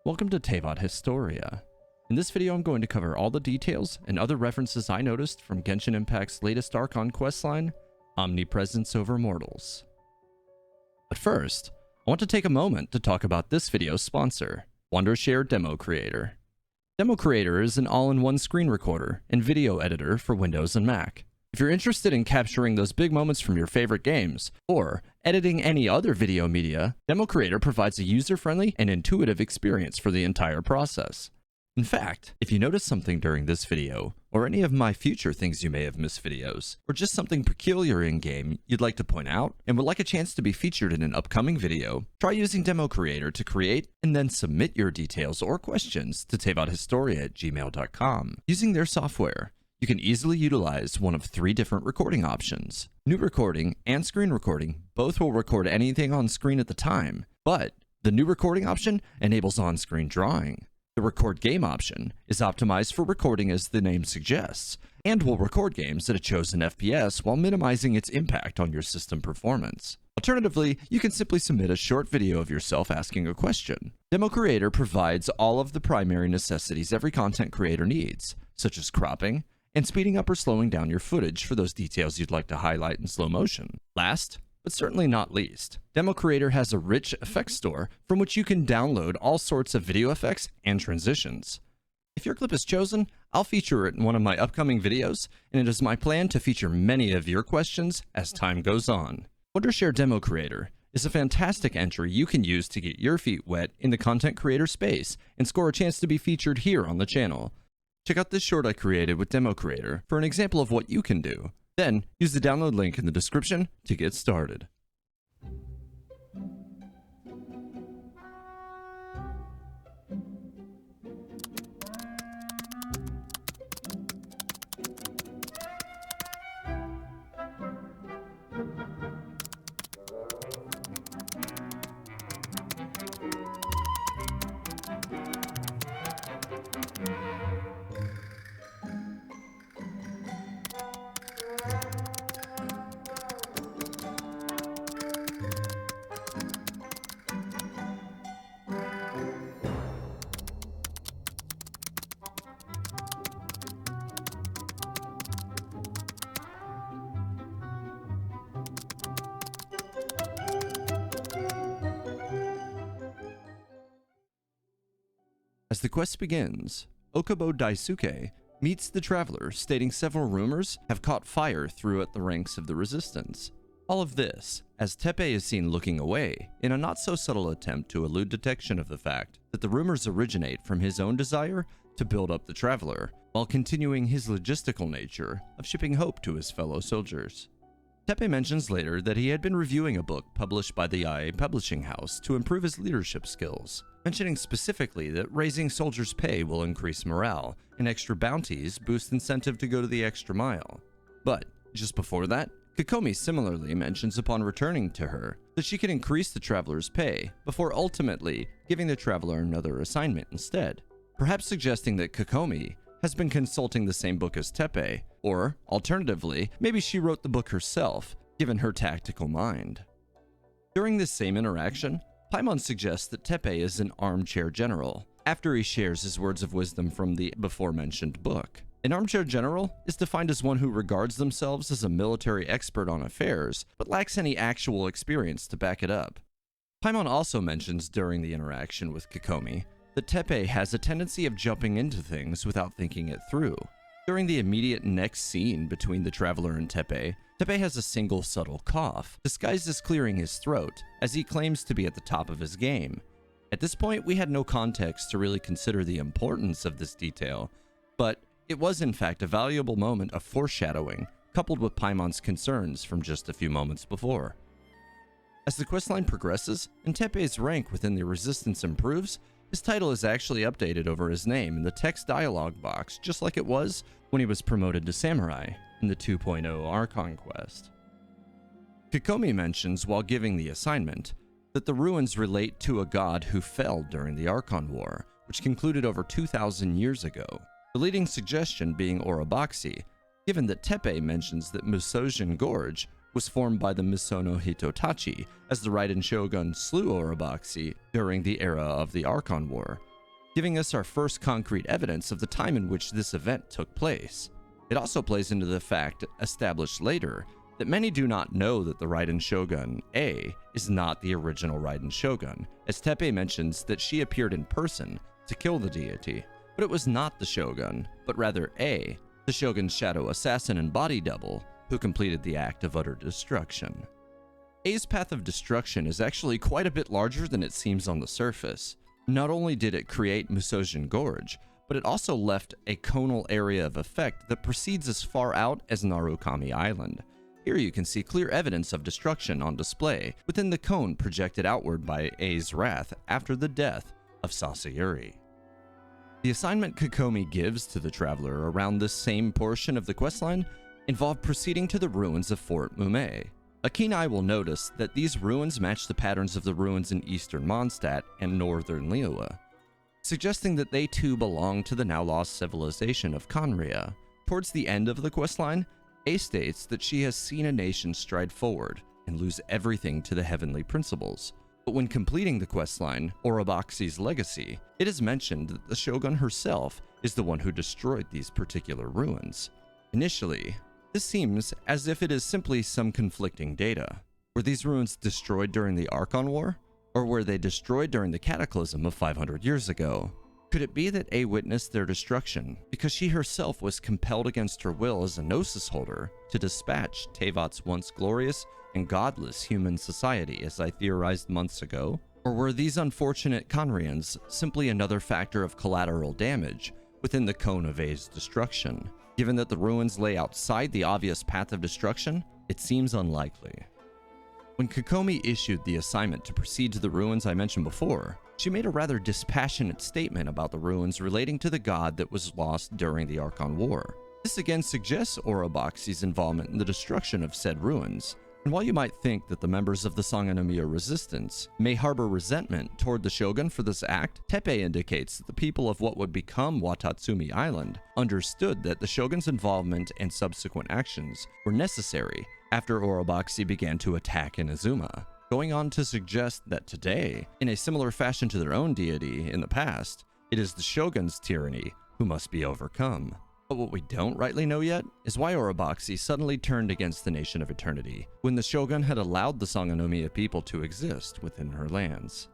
Welcome to TeyvatHistoria. In this video I'm going to cover all the details and other references I noticed from Genshin Impact's latest Archon questline, Omnipresence Over Mortals. But first, I want to take a moment to talk about this video's sponsor, Wondershare Demo Creator. Demo Creator is an all-in-one screen recorder and video editor for Windows and Mac. If you're interested in capturing those big moments from your favorite games, or editing any other video media, Demo Creator provides a user-friendly and intuitive experience for the entire process. In fact, if you notice something during this video, or any of my future things you may have missed videos, or just something peculiar in-game you'd like to point out, and would like a chance to be featured in an upcoming video, try using Demo Creator to create and then submit your details or questions to TeyvatHistoria@gmail.com. Using their software, you can easily utilize one of 3 different recording options. New recording and screen recording both will record anything on screen at the time, but the new recording option enables on-screen drawing. The record game option is optimized for recording as the name suggests, and will record games at a chosen FPS while minimizing its impact on your system performance. Alternatively, you can simply submit a short video of yourself asking a question. Demo Creator provides all of the primary necessities every content creator needs, such as cropping, and speeding up or slowing down your footage for those details you'd like to highlight in slow motion. Last, but certainly not least, Demo Creator has a rich effects store from which you can download all sorts of video effects and transitions. If your clip is chosen, I'll feature it in one of my upcoming videos, and it is my plan to feature many of your questions as time goes on. Wondershare Demo Creator is a fantastic entry you can use to get your feet wet in the content creator space and score a chance to be featured here on the channel. Check out this short I created with Demo Creator for an example of what you can do. Then, use the download link in the description to get started. As the quest begins, Okubo Daisuke meets the traveler, stating several rumors have caught fire throughout the ranks of the resistance. All of this, as Tepe is seen looking away, in a not-so-subtle attempt to elude detection of the fact that the rumors originate from his own desire to build up the traveler, while continuing his logistical nature of shipping hope to his fellow soldiers. Tepe mentions later that he had been reviewing a book published by the IA publishing house to improve his leadership skills, mentioning specifically that raising soldiers' pay will increase morale, and extra bounties boost incentive to go to the extra mile. But, just before that, Kokomi similarly mentions upon returning to her that she can increase the traveler's pay, before ultimately giving the traveler another assignment instead, perhaps suggesting that Kokomi has been consulting the same book as Tepe, or, alternatively, maybe she wrote the book herself, given her tactical mind. During this same interaction, Paimon suggests that Tepe is an armchair general, after he shares his words of wisdom from the before-mentioned book. An armchair general is defined as one who regards themselves as a military expert on affairs, but lacks any actual experience to back it up. Paimon also mentions during the interaction with Kokomi that Tepe has a tendency of jumping into things without thinking it through. During the immediate next scene between the traveler and Tepe, Tepe has a single subtle cough, disguised as clearing his throat, as he claims to be at the top of his game. At this point, we had no context to really consider the importance of this detail, but it was in fact a valuable moment of foreshadowing, coupled with Paimon's concerns from just a few moments before. As the questline progresses and Tepe's rank within the resistance improves, his title is actually updated over his name in the text dialogue box, just like it was when he was promoted to Samurai in the 2.0 Archon quest. Kokomi mentions while giving the assignment that the ruins relate to a god who fell during the Archon War, which concluded over 2,000 years ago, the leading suggestion being Orobaxi, given that Tepe mentions that Musojin Gorge was formed by the Misono Hitotachi as the Raiden shogun slew Orobaxi during the era of the Archon War, giving us our first concrete evidence of the time in which this event took place. It also plays into the fact, established later, that many do not know that the Raiden Shogun, A, is not the original Raiden Shogun, as Tepe mentions that she appeared in person to kill the deity. But it was not the Shogun, but rather A, the Shogun's shadow assassin and body double, who completed the act of utter destruction. A's path of destruction is actually quite a bit larger than it seems on the surface. Not only did it create Musojin Gorge, but it also left a conal area of effect that proceeds as far out as Narukami Island. Here you can see clear evidence of destruction on display within the cone projected outward by A's wrath after the death of Sasayuri. The assignment Kokomi gives to the traveler around this same portion of the questline involved proceeding to the ruins of Fort Mume. A keen eye will notice that these ruins match the patterns of the ruins in eastern Mondstadt and northern Liyue, suggesting that they too belong to the now lost civilization of Conria. Towards the end of the questline, A states that she has seen a nation stride forward and lose everything to the heavenly principles. But when completing the questline, Orobaxi's legacy, it is mentioned that the Shogun herself is the one who destroyed these particular ruins. Initially, this seems as if it is simply some conflicting data. Were these ruins destroyed during the Archon War? Or were they destroyed during the Cataclysm of 500 years ago? Could it be that A witnessed their destruction because she herself was compelled against her will as a Gnosis holder to dispatch Teyvat's once glorious and godless human society, as I theorized months ago? Or were these unfortunate Conrians simply another factor of collateral damage within the cone of A's destruction? Given that the ruins lay outside the obvious path of destruction, it seems unlikely. When Kokomi issued the assignment to proceed to the ruins I mentioned before, she made a rather dispassionate statement about the ruins relating to the god that was lost during the Archon War. This again suggests Orobaxi's involvement in the destruction of said ruins. And while you might think that the members of the Sangonomiya resistance may harbor resentment toward the Shogun for this act, Tepe indicates that the people of what would become Watatsumi Island understood that the Shogun's involvement and subsequent actions were necessary after Orobaxi began to attack Inazuma, going on to suggest that today, in a similar fashion to their own deity in the past, it is the Shogun's tyranny who must be overcome. But what we don't rightly know yet is why Orobaxi suddenly turned against the Nation of Eternity when the Shogun had allowed the Sangonomiya people to exist within her lands.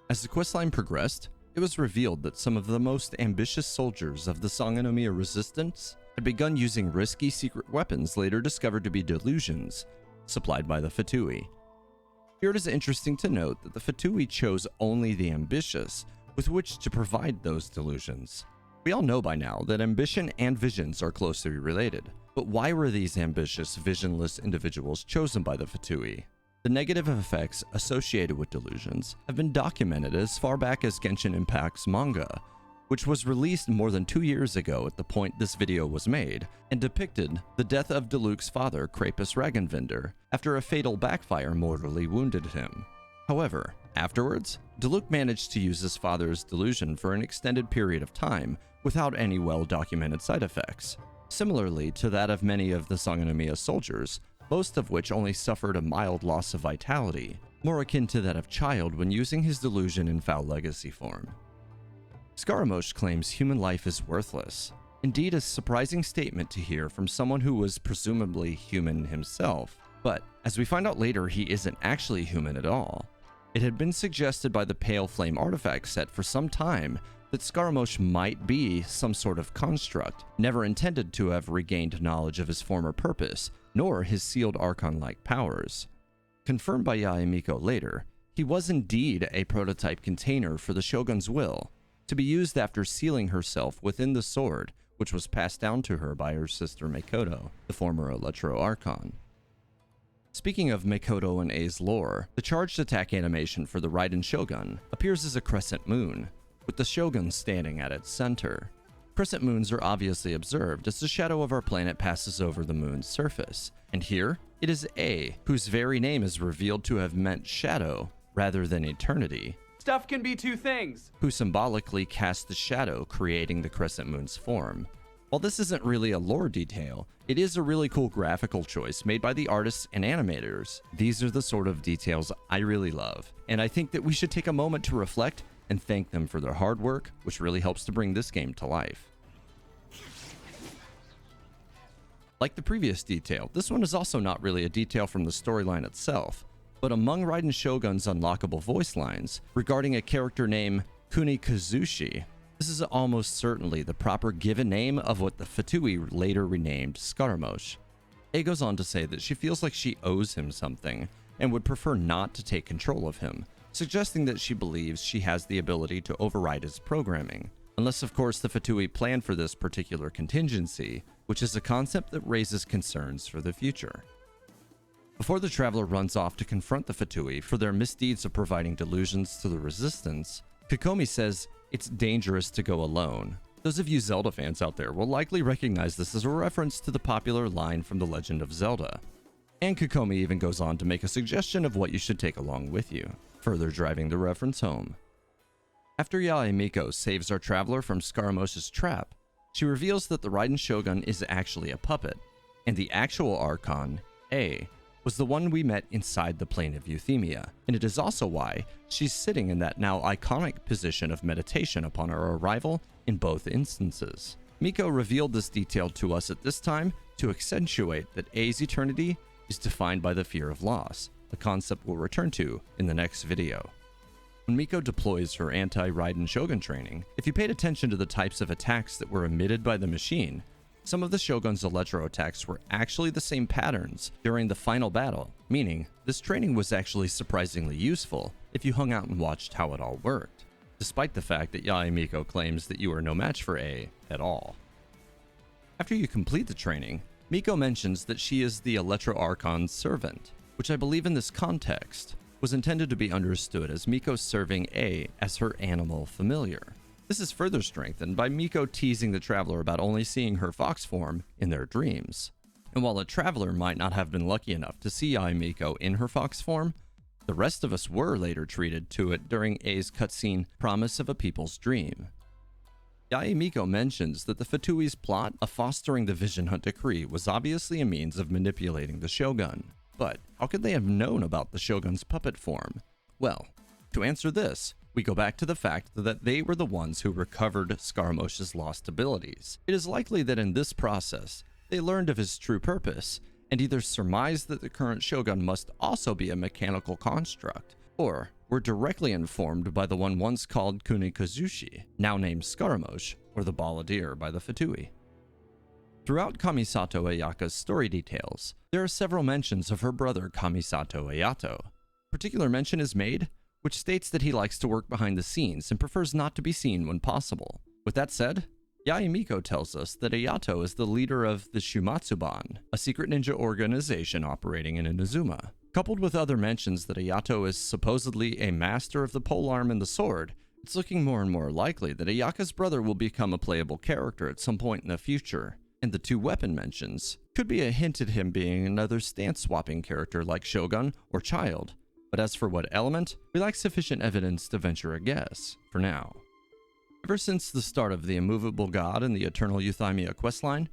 As the questline progressed, it was revealed that some of the most ambitious soldiers of the Sangonomiya resistance had begun using risky secret weapons later discovered to be delusions, supplied by the Fatui. Here it is interesting to note that the Fatui chose only the ambitious with which to provide those delusions. We all know by now that ambition and visions are closely related, but why were these ambitious, visionless individuals chosen by the Fatui? The negative effects associated with delusions have been documented as far back as Genshin Impact's manga, which was released more than 2 years ago at the point this video was made, and depicted the death of Diluc's father, Krapus Ragenvinder, after a fatal backfire mortally wounded him. However, afterwards, Diluc managed to use his father's delusion for an extended period of time without any well-documented side effects, similarly to that of many of the Sangonomiya soldiers, most of which only suffered a mild loss of vitality, more akin to that of Child when using his delusion in foul legacy form. Scaramouche claims human life is worthless. Indeed, a surprising statement to hear from someone who was presumably human himself. But, as we find out later, he isn't actually human at all. It had been suggested by the Pale Flame artifact set for some time that Scaramouche might be some sort of construct, never intended to have regained knowledge of his former purpose, nor his sealed Archon-like powers. Confirmed by Mimiko later, he was indeed a prototype container for the Shogun's will, to be used after sealing herself within the sword, which was passed down to her by her sister Makoto, the former Electro Archon. Speaking of Makoto and A's lore, the charged attack animation for the Raiden Shogun appears as a crescent moon, with the Shogun standing at its center. Crescent moons are obviously observed as the shadow of our planet passes over the moon's surface, and here it is A, whose very name is revealed to have meant shadow rather than eternity. Stuff can be two things, Who symbolically cast the shadow, creating the crescent moon's form. While this isn't really a lore detail, it is a really cool graphical choice made by the artists and animators. These are the sort of details I really love, and I think that we should take a moment to reflect and thank them for their hard work, which really helps to bring this game to life. Like the previous detail, this one is also not really a detail from the storyline itself, but among Raiden Shogun's unlockable voice lines regarding a character named Kunikazushi, this is almost certainly the proper given name of what the Fatui later renamed Scaramouche. A goes on to say that she feels like she owes him something and would prefer not to take control of him, suggesting that she believes she has the ability to override his programming. Unless, of course, the Fatui plan for this particular contingency, which is a concept that raises concerns for the future. Before the traveler runs off to confront the Fatui for their misdeeds of providing delusions to the resistance, Kokomi says it's dangerous to go alone. Those of you Zelda fans out there will likely recognize this as a reference to the popular line from The Legend of Zelda. And Kokomi even goes on to make a suggestion of what you should take along with you, further driving the reference home. After Mimiko saves our traveler from Scaramouche's trap, she reveals that the Raiden Shogun is actually a puppet, and the actual Archon, A, was the one we met inside the Plane of Euthymia, and it is also why she's sitting in that now iconic position of meditation upon our arrival in both instances. Miko revealed this detail to us at this time to accentuate that A's eternity is defined by the fear of loss, a concept we'll return to in the next video. When Miko deploys her anti-Raiden Shogun training, if you paid attention to the types of attacks that were emitted by the machine, some of the Shogun's electro attacks were actually the same patterns during the final battle, meaning this training was actually surprisingly useful if you hung out and watched how it all worked, despite the fact that Mimiko claims that you are no match for A at all. After you complete the training, Miko mentions that she is the Electro Archon's servant, which I believe in this context was intended to be understood as Miko serving A as her animal familiar. This is further strengthened by Miko teasing the traveler about only seeing her fox form in their dreams. And while a traveler might not have been lucky enough to see Mimiko in her fox form, the rest of us were later treated to it during A's cutscene Promise of a People's Dream. Mimiko mentions that the Fatui's plot of fostering the Vision Hunt decree was obviously a means of manipulating the Shogun. But how could they have known about the Shogun's puppet form? Well, to answer this, we go back to the fact that they were the ones who recovered Scaramouche's lost abilities. It is likely that in this process, they learned of his true purpose, and either surmised that the current Shogun must also be a mechanical construct, or were directly informed by the one once called Kunikazushi, now named Scaramouche, or the Balladeer by the Fatui. Throughout Kamisato Ayaka's story details, there are several mentions of her brother Kamisato Ayato. Particular mention is made, which states that he likes to work behind the scenes and prefers not to be seen when possible. With that said, Mimiko tells us that Ayato is the leader of the Shumatsuban, a secret ninja organization operating in Inazuma. Coupled with other mentions that Ayato is supposedly a master of the polearm and the sword, it's looking more and more likely that Ayaka's brother will become a playable character at some point in the future. And the two weapon mentions could be a hint at him being another stance-swapping character like Shogun or Child, but as for what element, we lack sufficient evidence to venture a guess, for now. Ever since the start of the Immovable God and the Eternal Euthymia questline,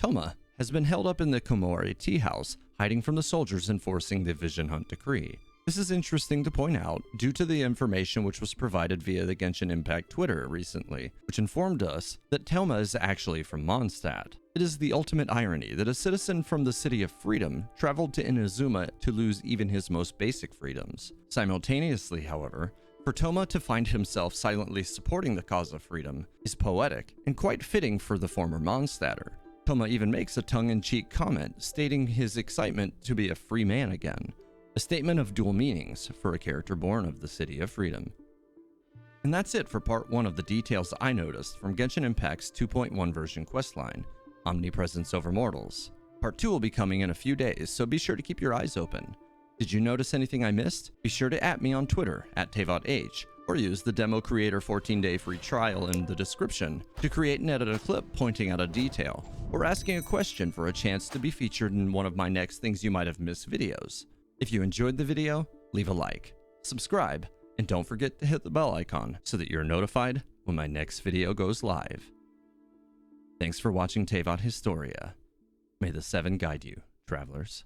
Toma has been held up in the Komori tea house, hiding from the soldiers enforcing the Vision Hunt decree. This is interesting to point out due to the information which was provided via the Genshin Impact Twitter recently, which informed us that Toma is actually from Mondstadt. It is the ultimate irony that a citizen from the City of Freedom traveled to Inazuma to lose even his most basic freedoms. Simultaneously, however, for Toma to find himself silently supporting the cause of freedom is poetic and quite fitting for the former Mondstadter. Toma even makes a tongue-in-cheek comment stating his excitement to be a free man again. A statement of dual meanings for a character born of the City of Freedom. And that's it for part 1 of the details I noticed from Genshin Impact's 2.1 version questline, Omnipresence Over Mortals. Part 2 will be coming in a few days, so be sure to keep your eyes open. Did you notice anything I missed? Be sure to @ me on Twitter @TeyvatH, or use the Demo Creator 14-day free trial in the description to create and edit a clip pointing out a detail, or asking a question for a chance to be featured in one of my next Things You Might Have Missed videos. If you enjoyed the video, leave a like, subscribe, and don't forget to hit the bell icon so that you're notified when my next video goes live. Thanks for watching TeyvatHistoria. May the 7 guide you, travelers.